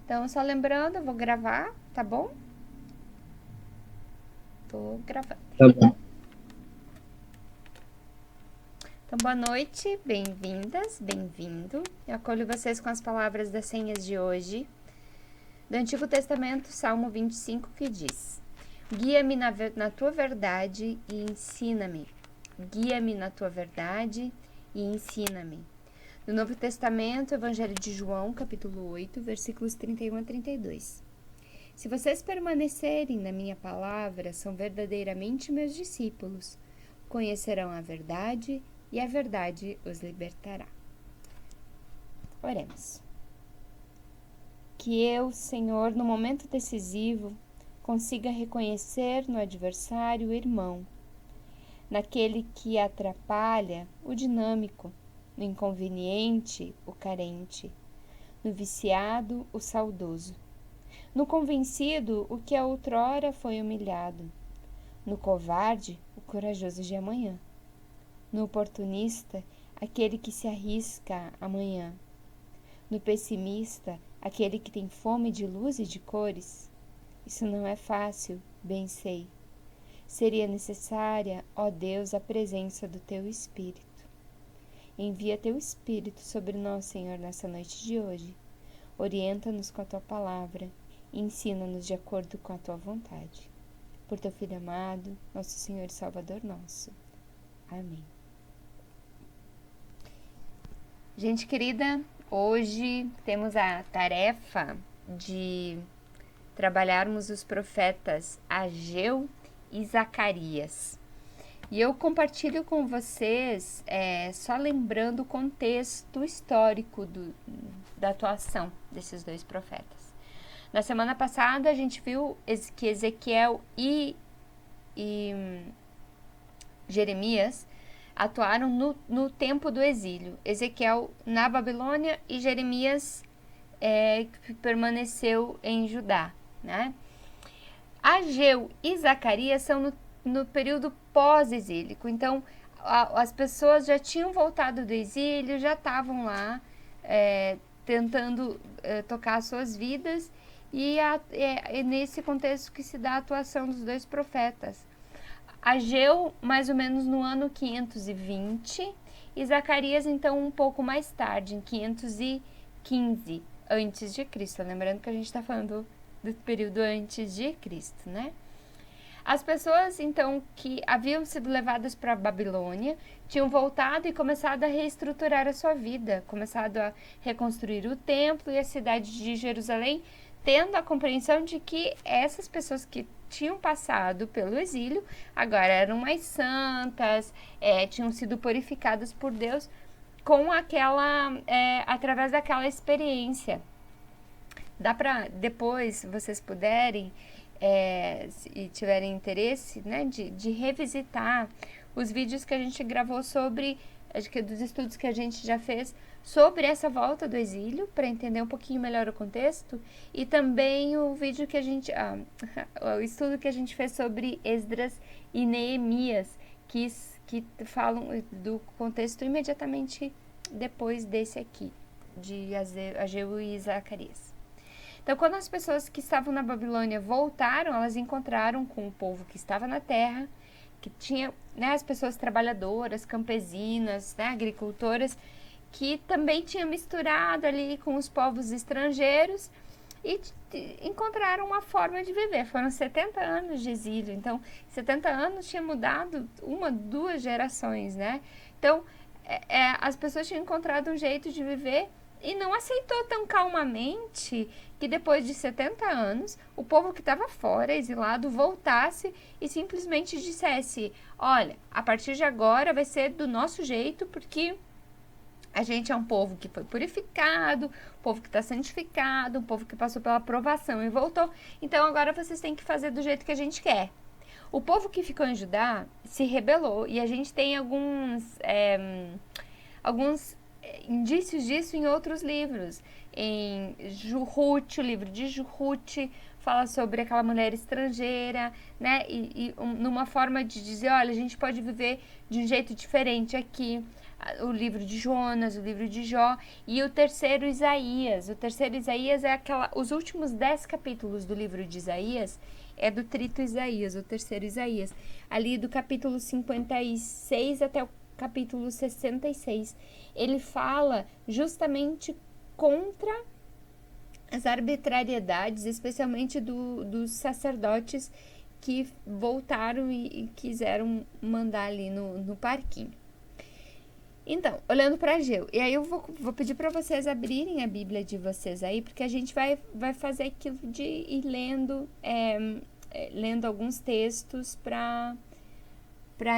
Então, só lembrando, eu vou gravar, tá bom? Tô gravando. Tá bom. Então, boa noite, bem-vindas, bem-vindo. Eu acolho vocês com as palavras das senhas de hoje, do Antigo Testamento, Salmo 25, que diz: Guia-me na tua verdade e ensina-me. Guia-me na tua verdade e ensina-me. No Novo Testamento, Evangelho de João, capítulo 8, versículos 31 a 32. Se vocês permanecerem na minha palavra, são verdadeiramente meus discípulos. Conhecerão a verdade e a verdade os libertará. Oremos. Que eu, Senhor, no momento decisivo, consiga reconhecer no adversário o irmão, naquele que atrapalha o dinâmico, no inconveniente o carente, no viciado o saudoso, no convencido o que outrora foi humilhado, no covarde o corajoso de amanhã, no oportunista aquele que se arrisca amanhã, no pessimista aquele que tem fome de luz e de cores. Isso não é fácil, bem sei. Seria necessária, ó Deus, a presença do Teu Espírito. Envia Teu Espírito sobre nós, Senhor, nessa noite de hoje. Orienta-nos com a Tua palavra e ensina-nos de acordo com a Tua vontade. Por Teu Filho amado, nosso Senhor e Salvador nosso. Amém. Gente querida, hoje temos a tarefa de trabalharmos os profetas Ageu e Zacarias. E eu compartilho com vocês, só lembrando o contexto histórico da atuação desses dois profetas. Na semana passada a gente viu que Ezequiel e Jeremias atuaram no tempo do exílio. Ezequiel na Babilônia e Jeremias permaneceu em Judá, né? Ageu e Zacarias são no período pós-exílico. Então, as pessoas já tinham voltado do exílio, já estavam lá tentando tocar as suas vidas, e é nesse contexto que se dá a atuação dos dois profetas. Ageu, mais ou menos no ano 520, e Zacarias, então, um pouco mais tarde, em 515 antes de Cristo. Lembrando que a gente está falando do período antes de Cristo, né? As pessoas, então, que haviam sido levadas para a Babilônia, tinham voltado e começado a reestruturar a sua vida, começado a reconstruir o templo e a cidade de Jerusalém, tendo a compreensão de que essas pessoas que tinham passado pelo exílio agora eram mais santas, tinham sido purificadas por Deus com através daquela experiência. Dá para, depois, se vocês puderem, se tiverem interesse, né, de revisitar os vídeos que a gente gravou sobre, dos estudos que a gente já fez sobre essa volta do exílio, para entender um pouquinho melhor o contexto, e também o vídeo que a gente, o estudo que a gente fez sobre Esdras e Neemias, que falam do contexto imediatamente depois desse aqui, de Ageu e Zacarias. Então, quando as pessoas que estavam na Babilônia voltaram, elas encontraram com o povo que estava na terra, que tinha, né, as pessoas trabalhadoras, campesinas, né, agricultoras, que também tinha misturado ali com os povos estrangeiros e encontraram uma forma de viver. Foram 70 anos de exílio, então 70 anos tinha mudado 2 gerações, né? Então, as pessoas tinham encontrado um jeito de viver e não aceitou tão calmamente que depois de 70 anos, o povo que estava fora, exilado, voltasse e simplesmente dissesse: olha, a partir de agora vai ser do nosso jeito, porque a gente é um povo que foi purificado, um povo que está santificado, um povo que passou pela provação e voltou, então agora vocês têm que fazer do jeito que a gente quer. O povo que ficou em Judá se rebelou, e a gente tem alguns indícios disso em outros livros. Em Ruth, o livro de Ruth fala sobre aquela mulher estrangeira, né? E numa forma de dizer, olha, a gente pode viver de um jeito diferente aqui. o livro de Jonas, o livro de Jó e o terceiro Isaías. O terceiro Isaías é os últimos 10 capítulos do livro de Isaías, é do trito Isaías, o terceiro Isaías. Ali do capítulo 56 até o capítulo 66. Ele fala justamente contra as arbitrariedades, especialmente dos sacerdotes que voltaram e quiseram mandar ali no parquinho. Então, olhando para Ageu, e aí eu vou pedir para vocês abrirem a Bíblia de vocês aí, porque a gente vai fazer aquilo de ir lendo alguns textos para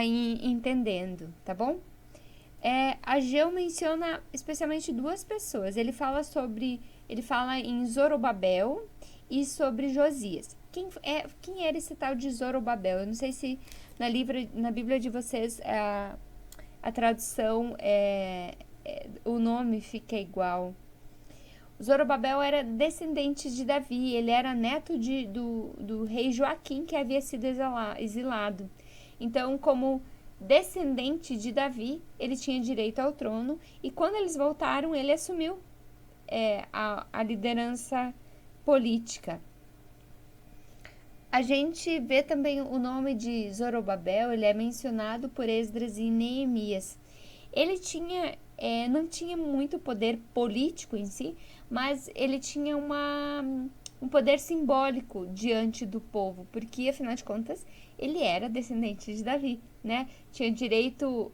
ir entendendo, tá bom? Ageu menciona especialmente duas pessoas. Ele fala em Zorobabel e sobre Josias. Quem era esse tal de Zorobabel? Eu não sei se na Bíblia de vocês a tradução o nome fica igual. Zorobabel era descendente de Davi, ele era neto do rei Joaquim, que havia sido exilado. Então, como descendente de Davi, ele tinha direito ao trono, e quando eles voltaram, ele assumiu a liderança política. A gente vê também o nome de Zorobabel, ele é mencionado por Esdras e Neemias. Ele não tinha muito poder político em si, mas ele tinha um poder simbólico diante do povo, porque, afinal de contas, ele era descendente de Davi, né? Tinha direito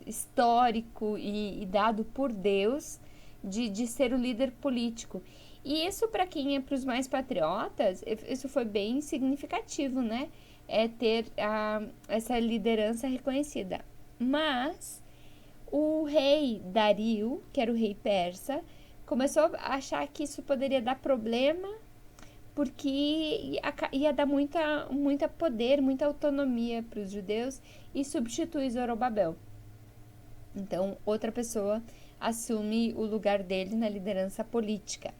histórico e dado por Deus de ser o líder político. E isso, para os mais patriotas, isso foi bem significativo, né? Ter essa liderança reconhecida. Mas o rei Dario, que era o rei persa, começou a achar que isso poderia dar problema, porque ia dar muita poder, muita autonomia para os judeus, e substitui Zorobabel. Então, outra pessoa assume o lugar dele na liderança política.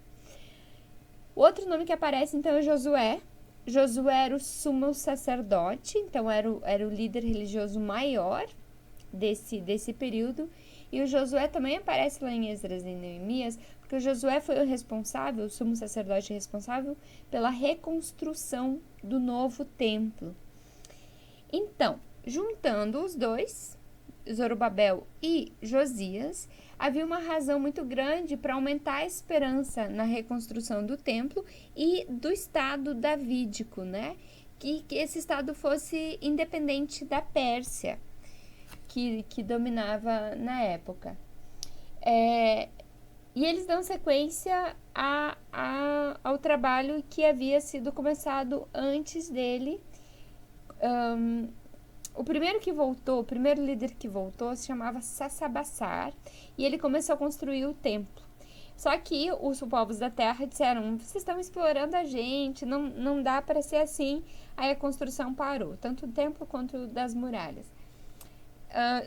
O outro nome que aparece, então, é Josué. Josué era o sumo sacerdote, então era o líder religioso maior desse período. E o Josué também aparece lá em Esdras e Neemias, porque o Josué foi o sumo sacerdote responsável pela reconstrução do novo templo. Então, juntando os dois, Zorobabel e Josias, havia uma razão muito grande para aumentar a esperança na reconstrução do templo e do Estado davídico, né? Que esse Estado fosse independente da Pérsia, que dominava na época. E eles dão sequência ao trabalho que havia sido começado antes dele. O primeiro líder que voltou se chamava Sassabassar, e ele começou a construir o templo. Só que os povos da terra disseram: vocês estão explorando a gente, não dá para ser assim. Aí a construção parou, tanto do templo quanto das muralhas.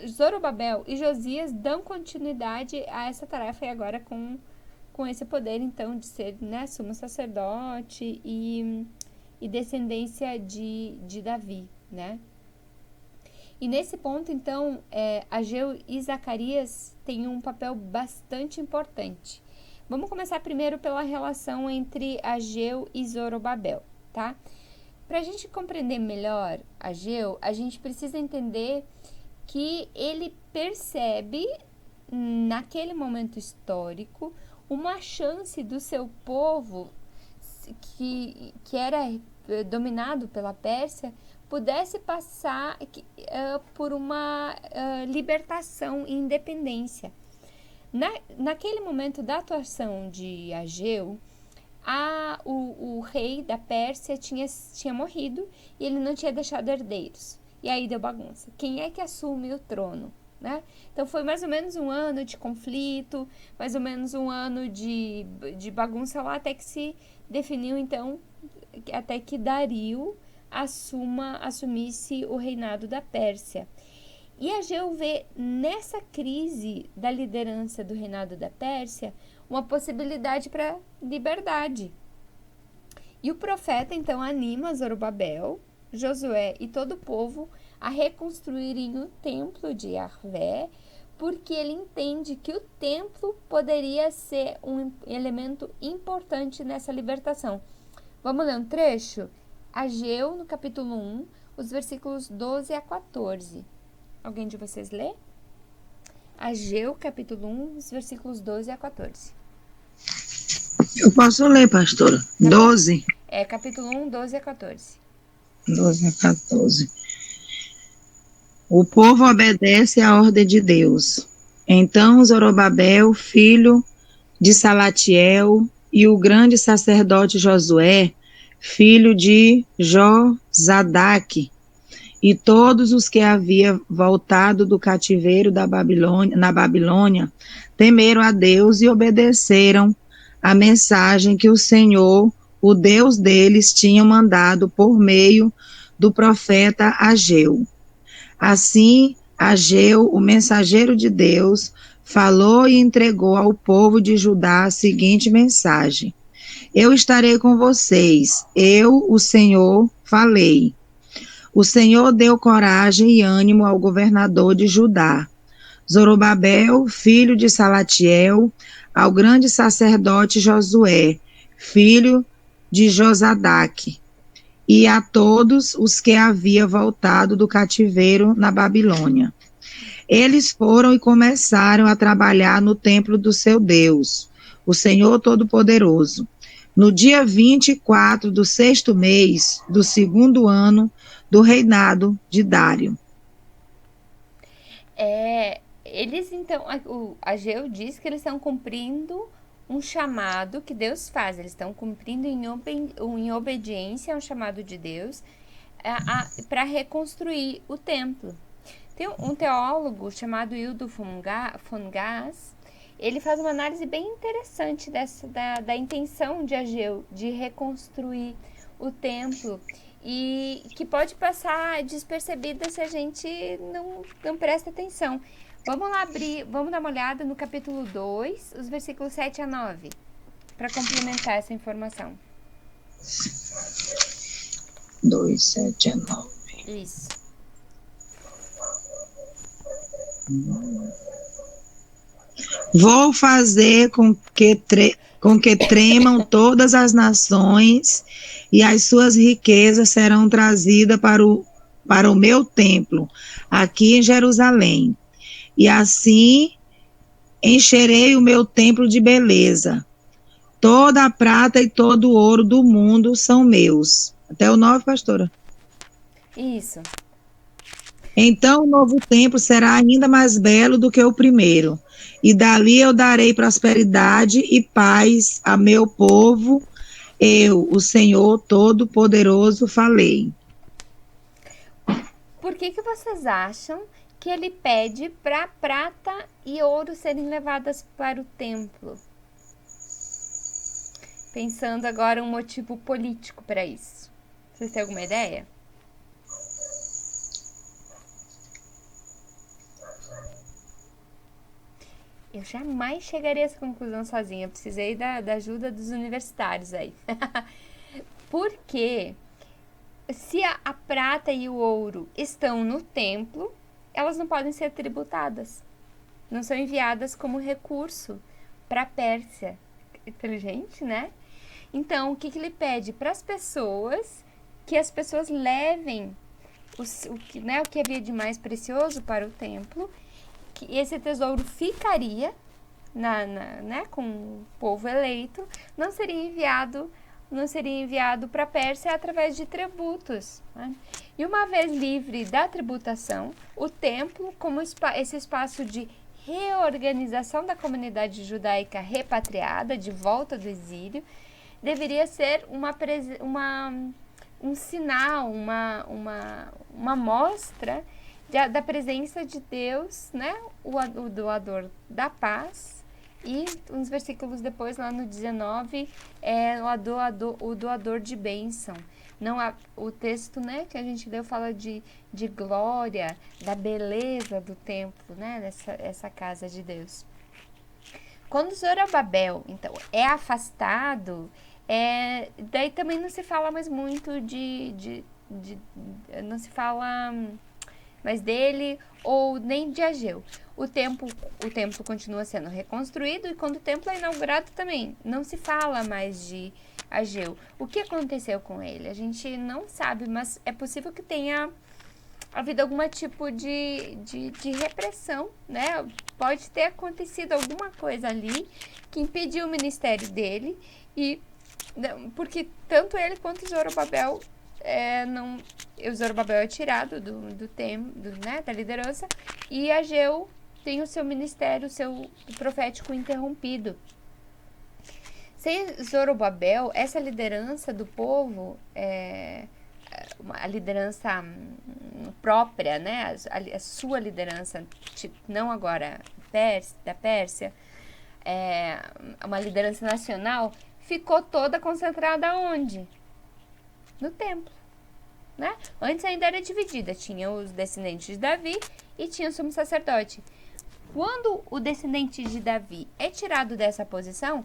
Zorobabel e Josias dão continuidade a essa tarefa, e agora com esse poder, então, de ser, né, sumo sacerdote e descendência de Davi, né? E nesse ponto, então, Ageu e Zacarias têm um papel bastante importante. Vamos começar primeiro pela relação entre Ageu e Zorobabel, tá? Para a gente compreender melhor Ageu, a gente precisa entender que ele percebe, naquele momento histórico, uma chance do seu povo, que era dominado pela Pérsia, pudesse passar por uma libertação e independência. Naquele momento da atuação de Ageu, o rei da Pérsia tinha morrido e ele não tinha deixado herdeiros. E aí deu bagunça. Quem é que assume o trono, né? Então foi mais ou menos um ano de conflito, mais ou menos um ano de bagunça lá, até que se definiu, então, até que Dario assumisse o reinado da Pérsia. E Ageu vê nessa crise da liderança do reinado da Pérsia uma possibilidade para liberdade. E o profeta, então, anima Zorobabel, Josué e todo o povo a reconstruírem o templo de Yahvé, porque ele entende que o templo poderia ser um elemento importante nessa libertação. Vamos ler um trecho? Ageu, no capítulo 1, os versículos 12 a 14. Alguém de vocês lê? Ageu, capítulo 1, os versículos 12 a 14. Eu posso ler, pastora? Tá 12. É capítulo 1, 12 a 14. 12 a 14. O povo obedece à ordem de Deus. Então Zorobabel, filho de Salatiel, e o grande sacerdote Josué, filho de Josadaque, e todos os que havia voltado do cativeiro na Babilônia, temeram a Deus e obedeceram a mensagem que o Senhor, o Deus deles, tinha mandado por meio do profeta Ageu. Assim, Ageu, o mensageiro de Deus, falou e entregou ao povo de Judá a seguinte mensagem: Eu estarei com vocês, eu, o Senhor, falei. O Senhor deu coragem e ânimo ao governador de Judá, Zorobabel, filho de Salatiel, ao grande sacerdote Josué, filho de Josadaque, e a todos os que havia voltado do cativeiro na Babilônia. Eles foram e começaram a trabalhar no templo do seu Deus, o Senhor Todo-Poderoso. No dia 24 do 6º mês do 2º ano do reinado de Dário. Eles então, o Ageu diz que eles estão cumprindo um chamado que Deus faz, eles estão cumprindo em obediência a um chamado de Deus para reconstruir o templo. Tem um teólogo chamado Hildo von Gass, ele faz uma análise bem interessante da intenção de Ageu de reconstruir o templo e que pode passar despercebida se a gente não presta atenção. Vamos lá vamos dar uma olhada no capítulo 2, os versículos 7 a 9, para complementar essa informação. 2, 7 a 9. Isso. Vou fazer com que tremam todas as nações, e as suas riquezas serão trazidas para o meu templo, aqui em Jerusalém. E assim encherei o meu templo de beleza. Toda a prata e todo o ouro do mundo são meus. Até o 9, pastora? Isso. Então o novo templo será ainda mais belo do que o primeiro. E dali eu darei prosperidade e paz a meu povo. Eu, o Senhor Todo-Poderoso, falei. Por que vocês acham que ele pede para prata e ouro serem levadas para o templo? Pensando agora um motivo político para isso. Vocês têm alguma ideia? Eu jamais chegaria a essa conclusão sozinha. Eu precisei da ajuda dos universitários aí. Porque se a prata e o ouro estão no templo, elas não podem ser tributadas. Não são enviadas como recurso para a Pérsia. Inteligente, né? Então, o que ele pede para as pessoas? Que as pessoas levem o que havia de mais precioso para o templo, que esse tesouro ficaria com o povo eleito, não seria enviado para a Pérsia através de tributos. Né? E uma vez livre da tributação, o templo, como esse espaço de reorganização da comunidade judaica repatriada, de volta do exílio, deveria ser um sinal, uma mostra da presença de Deus, né? O doador da paz. E uns versículos depois, lá no 19, o doador de bênção. Não o texto, né, que a gente leu fala de glória, da beleza do templo, né, essa casa de Deus. Quando Zorobabel, então, é afastado, daí também não se fala mais muito não se fala mais dele ou nem de Ageu. O templo continua sendo reconstruído e quando o templo é inaugurado também não se fala mais de Ageu. O que aconteceu com ele? A gente não sabe, mas é possível que tenha havido algum tipo de repressão, né? Pode ter acontecido alguma coisa ali que impediu o ministério dele e porque tanto ele quanto Zorobabel o Zorobabel é tirado né, da liderança e Ageu tem o seu ministério, o seu profético interrompido. Sem Zorobabel, essa liderança do povo, a liderança própria, né, a sua liderança, não agora da Pérsia, uma liderança nacional, ficou toda concentrada onde? No templo, né? Antes ainda era dividida, tinha os descendentes de Davi e tinha o sumo sacerdote. Quando o descendente de Davi é tirado dessa posição,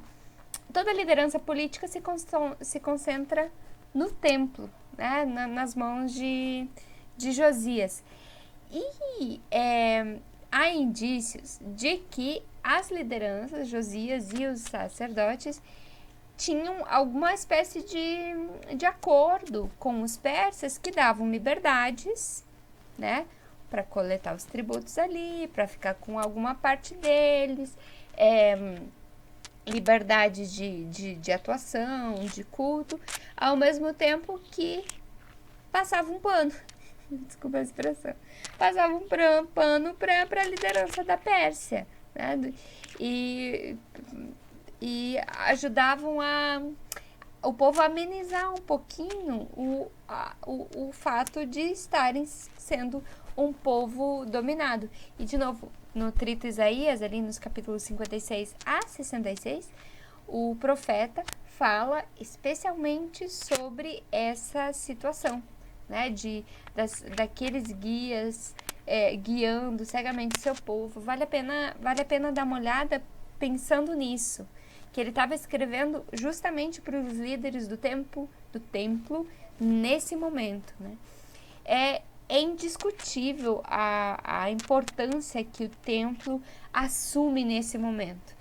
toda a liderança política se concentra no templo, né? Nas mãos de Josias. E há indícios de que as lideranças, Josias e os sacerdotes, tinham alguma espécie de acordo com os persas que davam liberdades, né, para coletar os tributos ali, para ficar com alguma parte deles, liberdade de atuação, de culto, ao mesmo tempo que passava um pano, desculpa a expressão, passava um pano para a liderança da Pérsia, né, e ajudavam o povo a amenizar um pouquinho o fato de estarem sendo um povo dominado. E, de novo, no Trito Isaías, ali nos capítulos 56 a 66, o profeta fala especialmente sobre essa situação, né, daqueles guias guiando cegamente seu povo. Vale a pena dar uma olhada pensando nisso, que ele estava escrevendo justamente para os líderes do templo nesse momento, né? É indiscutível a importância que o templo assume nesse momento.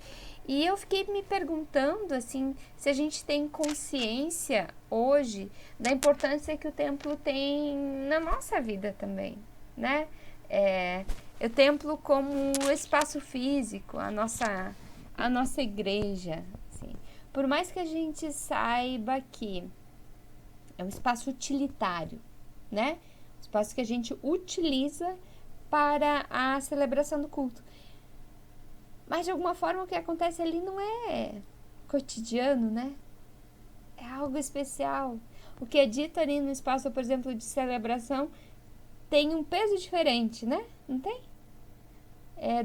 E eu fiquei me perguntando, assim, se a gente tem consciência hoje da importância que o templo tem na nossa vida também, né? O templo como espaço físico, a nossa igreja, assim. Por mais que a gente saiba que é um espaço utilitário, né? Um espaço que a gente utiliza para a celebração do culto. Mas, de alguma forma, o que acontece ali não é cotidiano, né? É algo especial. O que é dito ali no espaço, por exemplo, de celebração, tem um peso diferente, né? Não tem?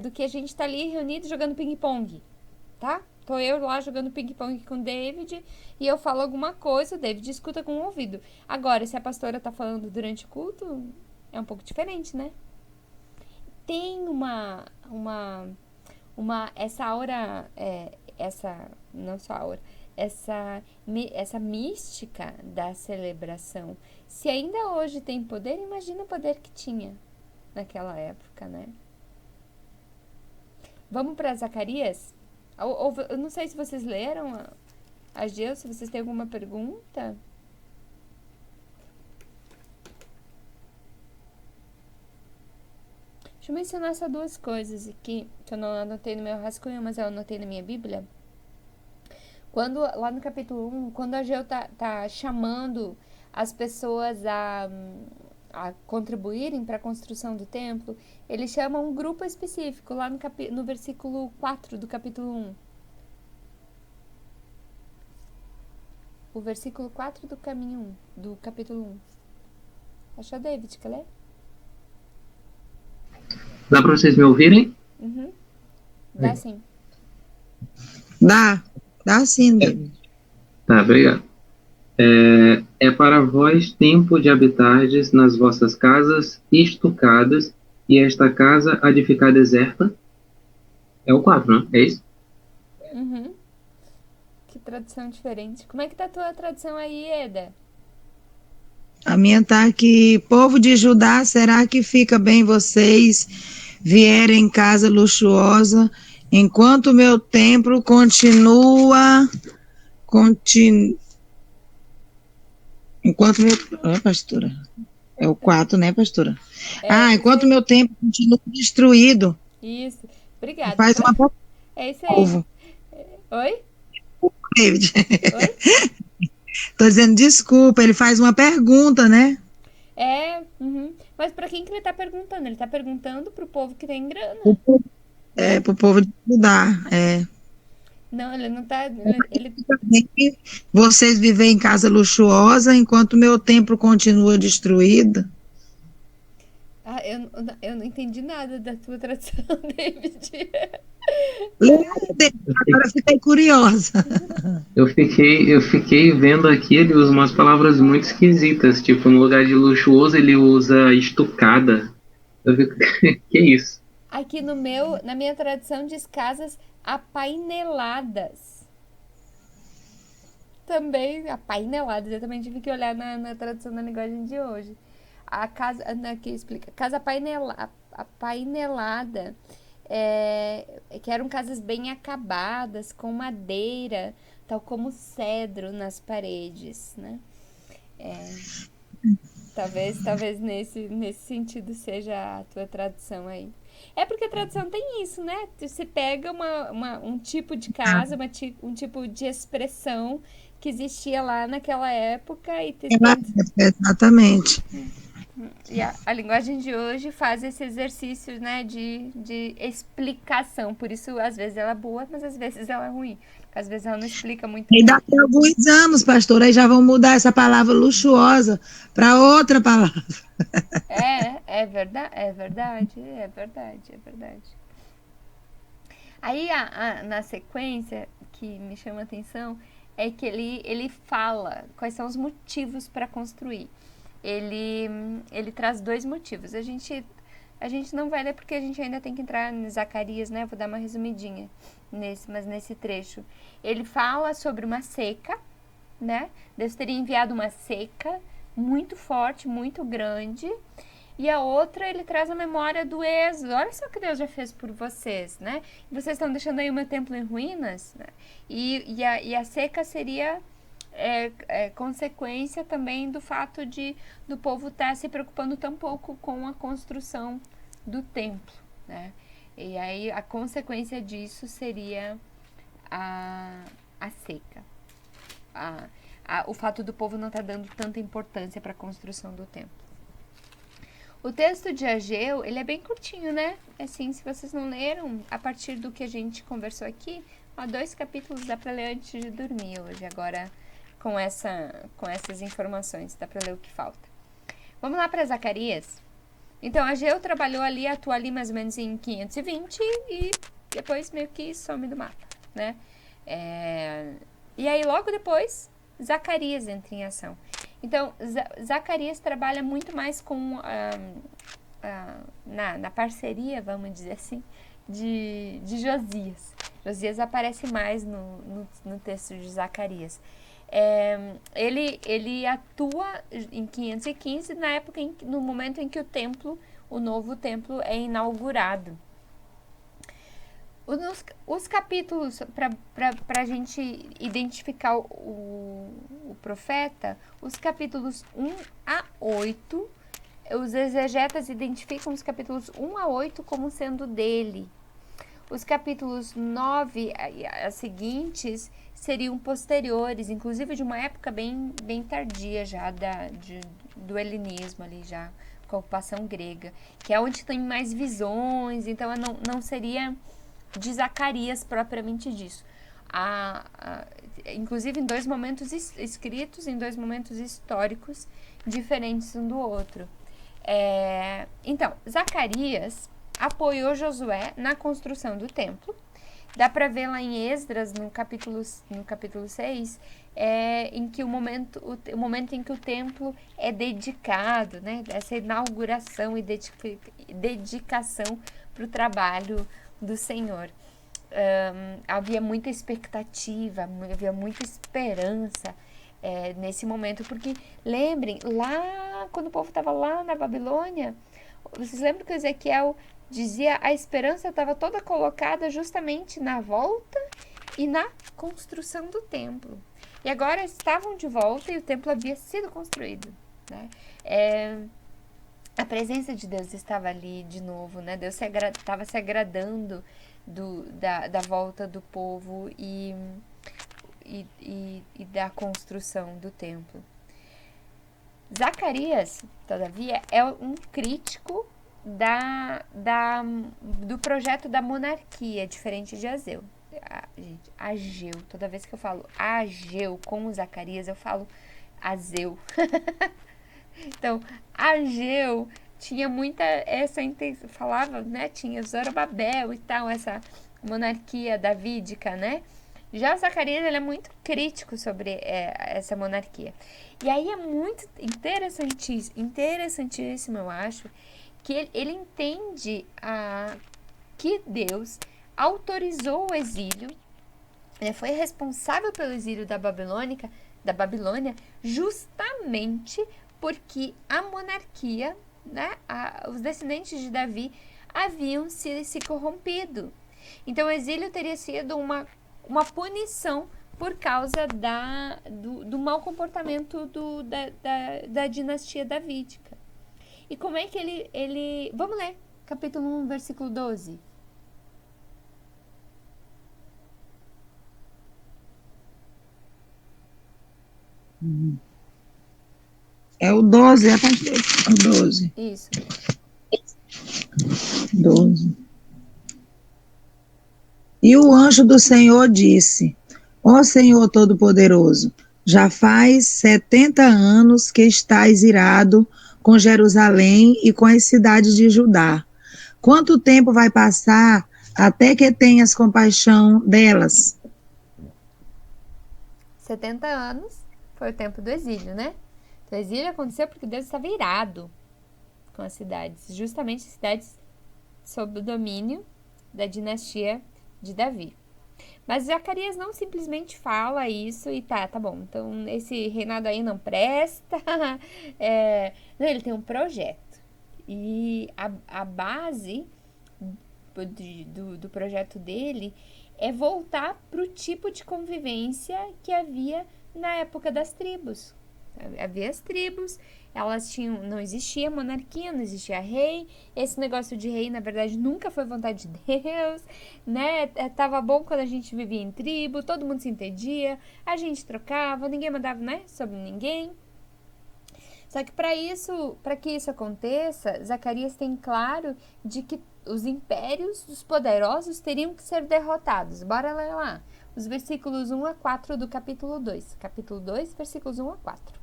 Do que a gente tá ali reunido jogando ping-pong, tá? Tô eu lá jogando ping-pong com o David e eu falo alguma coisa, o David escuta com o ouvido. Agora, se a pastora tá falando durante o culto, é um pouco diferente, né? Tem essa aura, não só aura, essa mística da celebração. Se ainda hoje tem poder, imagina o poder que tinha naquela época, né? Vamos para Zacarias? Eu não sei se vocês leram Ageu, se vocês têm alguma pergunta. Deixa eu mencionar só duas coisas aqui, que eu não anotei no meu rascunho, mas eu anotei na minha Bíblia. Lá no capítulo 1, quando Ageu tá chamando as pessoas a contribuírem para a construção do templo, ele chama um grupo específico, lá no versículo 4 do capítulo 1. O versículo 4 do capítulo 1. Achou, David? Quer ler? Dá para vocês me ouvirem? Uhum. Dá sim. Dá sim, David. Tá, obrigado. É para vós tempo de habitardes nas vossas casas estucadas, e esta casa há de ficar deserta. É o 4, né? É isso? Uhum. Que tradução diferente. Como é que tá a tua tradução aí, Eda? A minha tá aqui, povo de Judá, será que fica bem vocês vierem em casa luxuosa, enquanto o meu templo continu, enquanto meu, pastora, é o 4, né, pastora? É, isso Enquanto o aí. meu templo continua destruído, Isso. Obrigada. faz uma pergunta, É isso aí. povo, Oi? David. Oi? Tô dizendo desculpa, ele faz uma pergunta, né? É, uhum. Mas pra quem que ele tá perguntando? Ele tá perguntando pro povo que tem O grana, povo- né? Pro povo de Judá, Não, ele não tá. Ele, Vocês vivem em casa luxuosa enquanto meu templo continua destruído. ah, eu não entendi nada da tua tradução, David. Eu Agora eu fiquei curiosa. eu fiquei vendo aqui, ele usa umas palavras muito esquisitas, tipo, no lugar de luxuoso ele usa estucada. Eu fico, que isso? Aqui no meu, na minha tradução diz casas apaineladas. Também, apaineladas, eu também tive que olhar na tradução da linguagem de hoje. A casa, aqui explica, casa apainelada, que eram casas bem acabadas, com madeira, tal como cedro nas paredes, né? Talvez nesse sentido seja a tua tradução aí. É porque a tradução tem isso, né? Você pega um tipo de casa, um tipo de expressão que existia lá naquela época e tenta. Exatamente. E a linguagem de hoje faz esse exercício, né, de explicação. Por isso, às vezes ela é boa, mas às vezes ela é ruim. Às vezes ela não explica muito E bem. daqui a alguns anos, pastor, aí já vão mudar essa palavra luxuosa para outra palavra. É verdade, é verdade, é verdade, é verdade. Aí, na sequência, que me chama a atenção, é que ele fala quais são os motivos para construir. Ele traz dois motivos. A gente não vai ler porque a gente ainda tem que entrar em Zacarias, né? Vou dar uma resumidinha mas nesse trecho. Ele fala sobre uma seca, né? Deus teria enviado uma seca muito forte, muito grande. E a outra, ele traz a memória do êxodo. Olha só o que Deus já fez por vocês, né? Vocês estão deixando aí o meu templo em ruínas, né? E a seca seria consequência também do fato do povo estar se preocupando tão pouco com a construção do templo, né? E aí a consequência disso seria a seca. O fato do povo não estar dando tanta importância para a construção do templo. O texto de Ageu, ele é bem curtinho, né? Assim, se vocês não leram, a partir do que a gente conversou aqui, 2 capítulos dá para ler antes de dormir hoje, agora com essas informações, dá para ler o que falta. Vamos lá para Zacarias? Então, Ageu trabalhou ali, atuou ali mais ou menos em 520 e depois meio que some do mapa, né? E aí, logo depois, Zacarias entra em ação. Então, Zacarias trabalha muito mais com na parceria, vamos dizer assim, de Josias. Josias aparece mais no texto de Zacarias. Ele atua em 515, na época no momento em que o novo templo é inaugurado. Os capítulos, para a gente identificar o profeta, os capítulos 1 a 8, os exegetas identificam os capítulos 1 a 8 como sendo dele. Os capítulos 9 a seguintes seriam posteriores, inclusive de uma época bem tardia já do helenismo ali já, com a ocupação grega, que é onde tem mais visões, então não seria de Zacarias propriamente disso. Inclusive em 2 momentos escritos, em 2 momentos históricos diferentes um do outro. Então, Zacarias apoiou Josué na construção do templo. Dá para ver lá em Esdras, no capítulo 6, em que o momento em que o templo é dedicado, né? Essa inauguração e dedicação para o trabalho do Senhor. Havia muita expectativa, havia muita esperança nesse momento, porque lembrem, lá quando o povo estava lá na Babilônia, vocês lembram que o Ezequiel dizia a esperança estava toda colocada justamente na volta e na construção do templo. E agora estavam de volta e o templo havia sido construído, né? A presença de Deus estava ali de novo, né? Deus estava se agradando da volta do povo e da construção do templo. Zacarias, todavia, é um crítico do projeto da monarquia, diferente de Ageu. Gente, Ageu, toda vez que eu falo Ageu com o Zacarias, eu falo Azeu. Então, Ageu tinha muita essa intenção, falava, né, tinha Zorobabel e tal, essa monarquia davídica, né? Já o Zacarias, ele é muito crítico sobre essa monarquia. E aí é muito interessantíssimo, eu acho, que ele entende que Deus autorizou o exílio, foi responsável pelo exílio da Babilônia, justamente porque a monarquia, né, os descendentes de Davi haviam se corrompido. Então o exílio teria sido uma punição por causa do mau comportamento da dinastia davídica. E como é que ele... Vamos ler, capítulo 1, versículo 12. É o 12, é o 12. Isso. 12. E o anjo do Senhor disse: Ó Senhor Todo-Poderoso, já faz 70 anos que estás irado com Jerusalém e com as cidades de Judá. Quanto tempo vai passar até que tenhas compaixão delas? 70 anos foi o tempo do exílio, né? Então, o exílio aconteceu porque Deus estava irado com as cidades, justamente as cidades sob o domínio da dinastia de Davi. Mas Zacarias não simplesmente fala isso e tá bom, então esse reinado aí não presta. Não, ele tem um projeto. E a base do projeto dele é voltar para o tipo de convivência que havia na época das tribos. Havia as tribos, elas tinham, não existia monarquia, não existia rei. Esse negócio de rei, na verdade, nunca foi vontade de Deus, né? Tava bom quando a gente vivia em tribo, todo mundo se entendia, a gente trocava, ninguém mandava, né, sobre ninguém. Só que para que isso aconteça, Zacarias tem claro de que os impérios dos poderosos teriam que ser derrotados. Bora ler lá. Os versículos 1 a 4 do capítulo 2. Capítulo 2, versículos 1 a 4.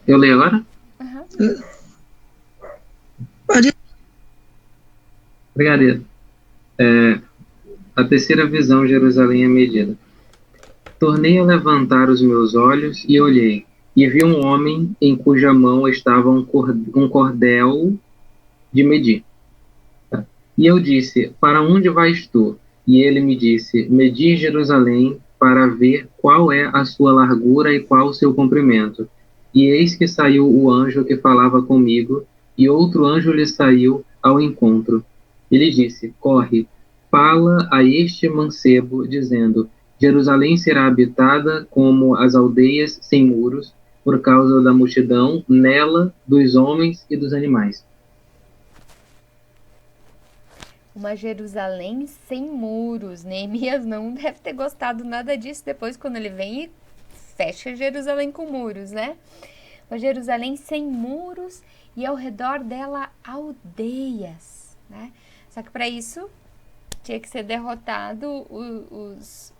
Eu leio agora? Uhum. Pode. Obrigado. A terceira visão, Jerusalém à medida. Tornei a levantar os meus olhos e olhei, e vi um homem em cuja mão estava um cordel de medir. E eu disse: Para onde vais tu? E ele me disse: Medir Jerusalém para ver qual é a sua largura e qual o seu comprimento. E eis que saiu o anjo que falava comigo, e outro anjo lhe saiu ao encontro. Ele disse: Corre, fala a este mancebo, dizendo: Jerusalém será habitada como as aldeias sem muros, por causa da multidão nela dos homens e dos animais. Uma Jerusalém sem muros. Neemias não deve ter gostado nada disso depois quando ele vem e fecha Jerusalém com muros, né? Uma Jerusalém sem muros e ao redor dela aldeias, né? Só que para isso tinha que ser derrotado os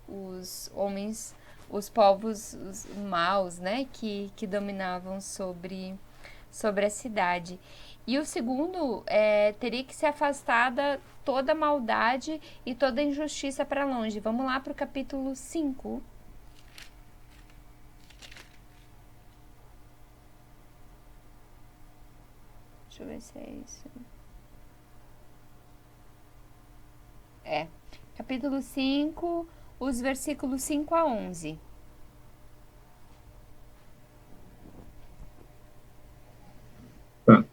homens, os povos os maus, né? Que dominavam sobre a cidade. E o segundo teria que ser afastada toda maldade e toda injustiça para longe. Vamos lá para o capítulo 5. Deixa eu ver se é isso. Capítulo 5, os versículos 5 a 11. Tá.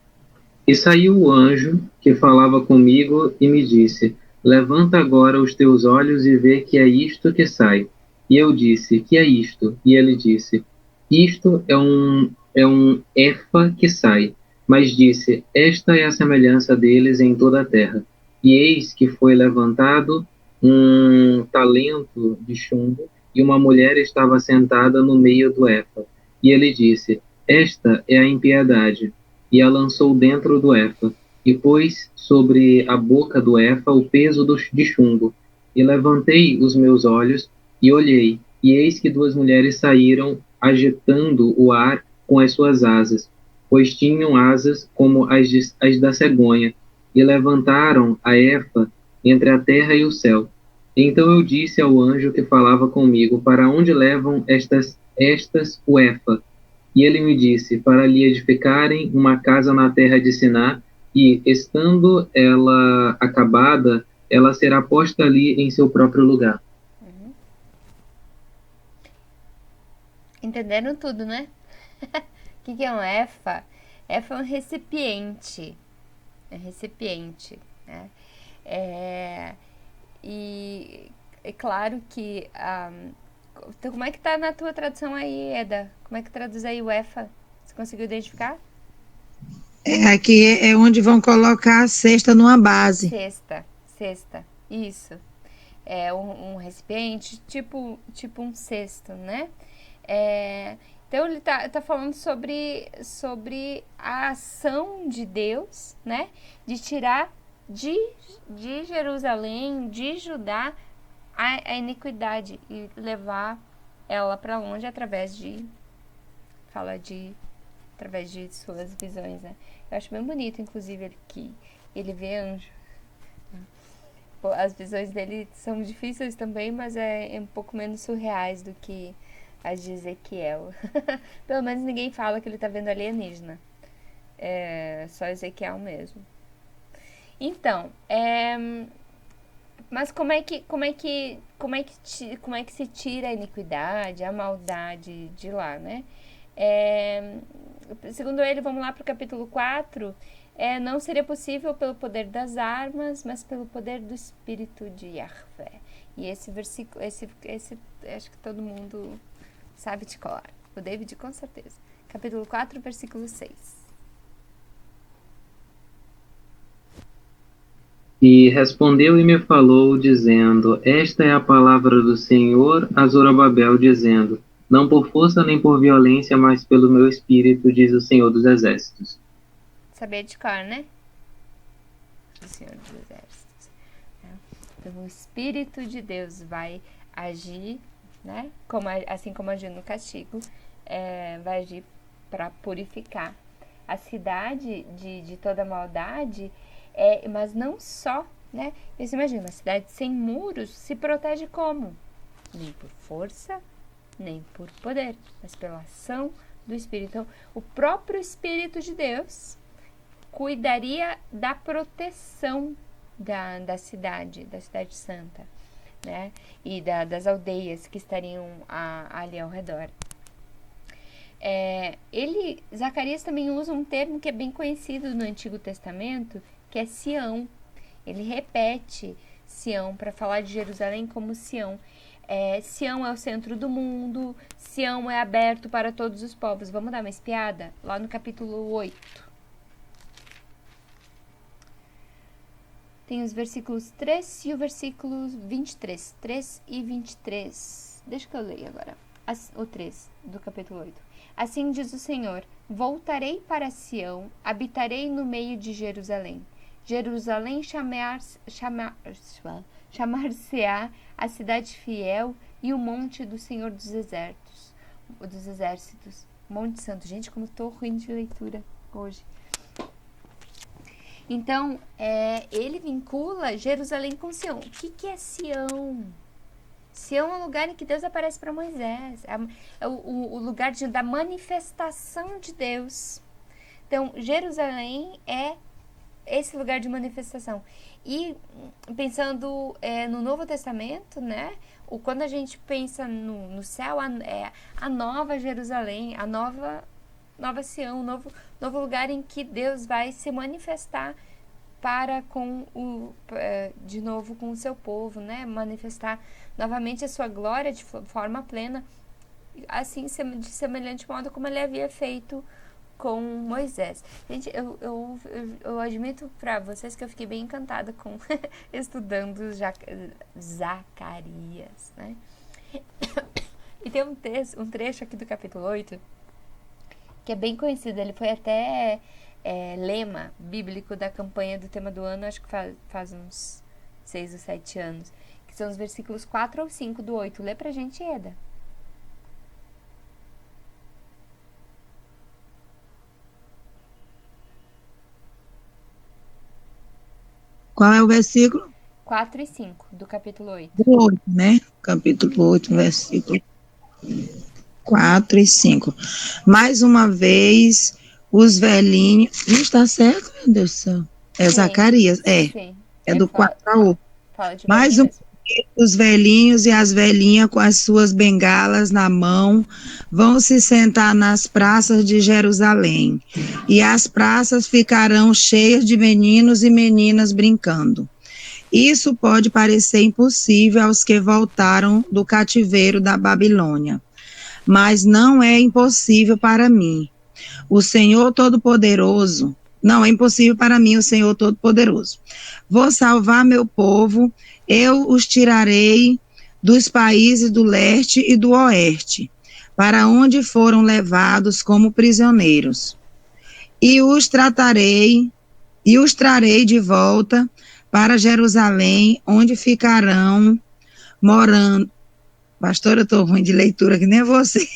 E saiu o anjo que falava comigo e me disse: Levanta agora os teus olhos e vê que é isto que sai. E eu disse: Que é isto? E ele disse: Isto é um efa que sai. Mas disse: Esta é a semelhança deles em toda a terra. E eis que foi levantado um talento de chumbo, e uma mulher estava sentada no meio do efa. E ele disse: Esta é a impiedade, e a lançou dentro do efa, e pôs sobre a boca do efa o peso de chumbo. E levantei os meus olhos e olhei, e eis que duas mulheres saíram agitando o ar com as suas asas, pois tinham asas como as da cegonha, e levantaram a efa entre a terra e o céu. Então eu disse ao anjo que falava comigo: Para onde levam estas o efa? E ele me disse: Para lhe edificarem uma casa na terra de Siná, e, estando ela acabada, ela será posta ali em seu próprio lugar. Entenderam tudo, né? O que é um efa? Efa é um recipiente. É recipiente, né? E é claro que... então, como é que tá na tua tradução aí, Eda? Como é que traduz aí o efa? Você conseguiu identificar? Aqui é onde vão colocar a cesta numa base. Cesta, isso. É um recipiente, tipo um cesto, né? Então ele tá falando sobre a ação de Deus, né? De tirar de Jerusalém, de Judá, a iniquidade e levar ela para longe através de suas visões, né? Eu acho bem bonito, inclusive, que ele vê anjo. As visões dele são difíceis também, mas é um pouco menos surreais do que as de Ezequiel. Pelo menos ninguém fala que ele tá vendo alienígena. É só Ezequiel mesmo. Então, mas como é que se tira a iniquidade, a maldade de lá, né? Segundo ele, vamos lá para o capítulo 4, não seria possível pelo poder das armas, mas pelo poder do Espírito de Yahvé. E esse versículo, esse acho que todo mundo sabe de cor. O David, com certeza. Capítulo 4, versículo 6. E respondeu e me falou, dizendo: Esta é a palavra do Senhor a Zorobabel, dizendo: Não por força nem por violência, mas pelo meu espírito, diz o Senhor dos Exércitos. Saber de cor, né? O Senhor dos Exércitos. Então, o Espírito de Deus vai agir, né? Assim como agiu no castigo, vai agir para purificar a cidade de toda maldade, mas não só, né? Você imagina, uma cidade sem muros se protege como? Nem por força, nem por poder, mas pela ação do Espírito. Então, o próprio Espírito de Deus cuidaria da proteção da cidade santa, né? E das aldeias que estariam ali ao redor. Zacarias também usa um termo que é bem conhecido no Antigo Testamento, que é Sião. Ele repete Sião para falar de Jerusalém como Sião. Sião é o centro do mundo, Sião é aberto para todos os povos. Vamos dar uma espiada? Lá no capítulo 8. Tem os versículos 3 e o versículo 23. 3 e 23. Deixa que eu leia agora. O 3 do capítulo 8. Assim diz o Senhor: Voltarei para Sião, habitarei no meio de Jerusalém. Jerusalém chamar-se-á a cidade fiel e o monte do Senhor dos exércitos. Monte Santo. Gente, como eu tô ruim de leitura hoje. Então, ele vincula Jerusalém com Sião. O que é Sião? Sião é o lugar em que Deus aparece para Moisés. É o lugar da manifestação de Deus. Então, Jerusalém é esse lugar de manifestação. E pensando no Novo Testamento, né? Quando a gente pensa no céu, a nova Jerusalém, a nova Sião, novo lugar em que Deus vai se manifestar de novo com o seu povo, né? Manifestar novamente a sua glória de forma plena, assim, de semelhante modo como ele havia feito com Moisés. Gente, eu admito para vocês que eu fiquei bem encantada com estudando Zacarias, né? E tem um trecho aqui do capítulo 8 que é bem conhecido. Ele foi até lema bíblico da campanha do tema do ano, acho que faz uns 6 ou 7 anos, que são os versículos 4 ou 5 do 8. Lê pra gente, Eda. Qual é o versículo? 4 e 5 do capítulo 8. Do 8, né? Capítulo 8, versículo 4 e 5. Mais uma vez, os velhinhos... Não está certo, meu Deus do céu. É Sim, Zacarias? sim. É do 4 a 8. Fala de Mais uma vez, os velhinhos e as velhinhas com as suas bengalas na mão vão se sentar nas praças de Jerusalém. E as praças ficarão cheias de meninos e meninas brincando. Isso pode parecer impossível aos que voltaram do cativeiro da Babilônia, mas não é impossível para mim. O Senhor Todo-Poderoso, não é impossível para mim, o Senhor Todo-Poderoso. Vou salvar meu povo, eu os tirarei dos países do leste e do oeste, para onde foram levados como prisioneiros. E os trarei de volta para Jerusalém, onde ficarão morando. Pastor, eu estou ruim de leitura, que nem você.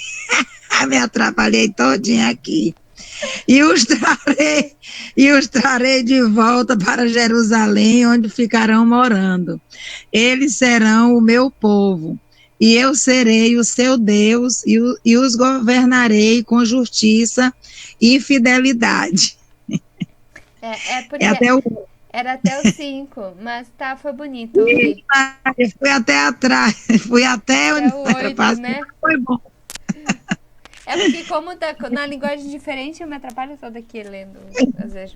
Me atrapalhei todinha aqui. E os trarei de volta para Jerusalém, onde ficarão morando. Eles serão o meu povo, e eu serei o seu Deus, e os governarei com justiça e fidelidade. Porque era até o 5, mas foi bonito. Fui até atrás, fui até onde o 8, né? Foi bom. É porque como tá na linguagem diferente, eu me atrapalho toda aqui lendo, às vezes.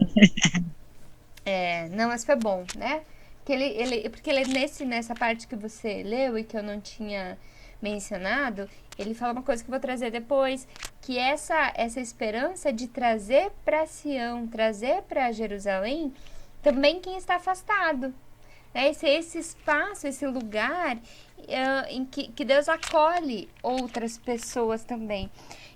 Não, mas foi bom, né? Porque ele nessa parte que você leu e que eu não tinha mencionado, ele fala uma coisa que eu vou trazer depois, que essa esperança de trazer para Sião, trazer para Jerusalém, também quem está afastado. Esse espaço, esse lugar em que Deus acolhe outras pessoas também.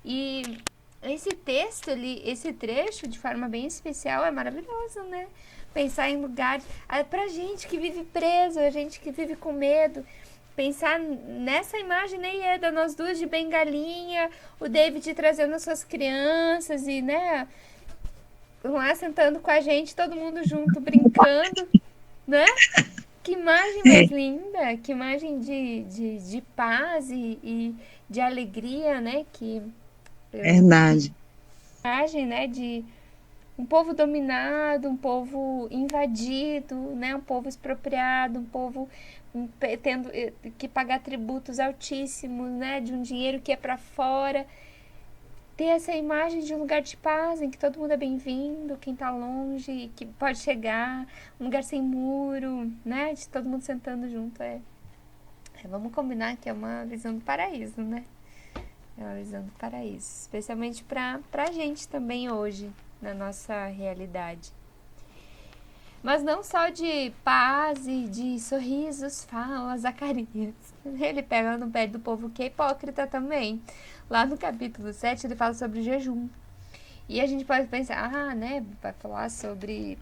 E esse texto, esse trecho, de forma bem especial, é maravilhoso, né? Pensar em lugares... Pra gente que vive preso, a gente que vive com medo, pensar nessa imagem, né, Ieda, nós duas de bengalinha, o David trazendo as suas crianças e, né, lá sentando com a gente, todo mundo junto, brincando, né? Que imagem mais linda, que imagem de paz e de alegria, né? Verdade. Imagem, né, de um povo dominado, um povo invadido, né, um povo expropriado, um povo tendo que pagar tributos altíssimos, né, de um dinheiro que é para fora. Ter essa imagem de um lugar de paz, em que todo mundo é bem-vindo, quem tá longe, que pode chegar, um lugar sem muro, né, de todo mundo sentando junto. Vamos combinar que é uma visão do paraíso, né? É uma visão do paraíso, especialmente pra gente também hoje, na nossa realidade. Mas não só de paz e de sorrisos fala Zacarias. Ele pega no pé do povo que é hipócrita também. Lá no capítulo 7 ele fala sobre jejum. E a gente pode pensar, né, vai falar sobre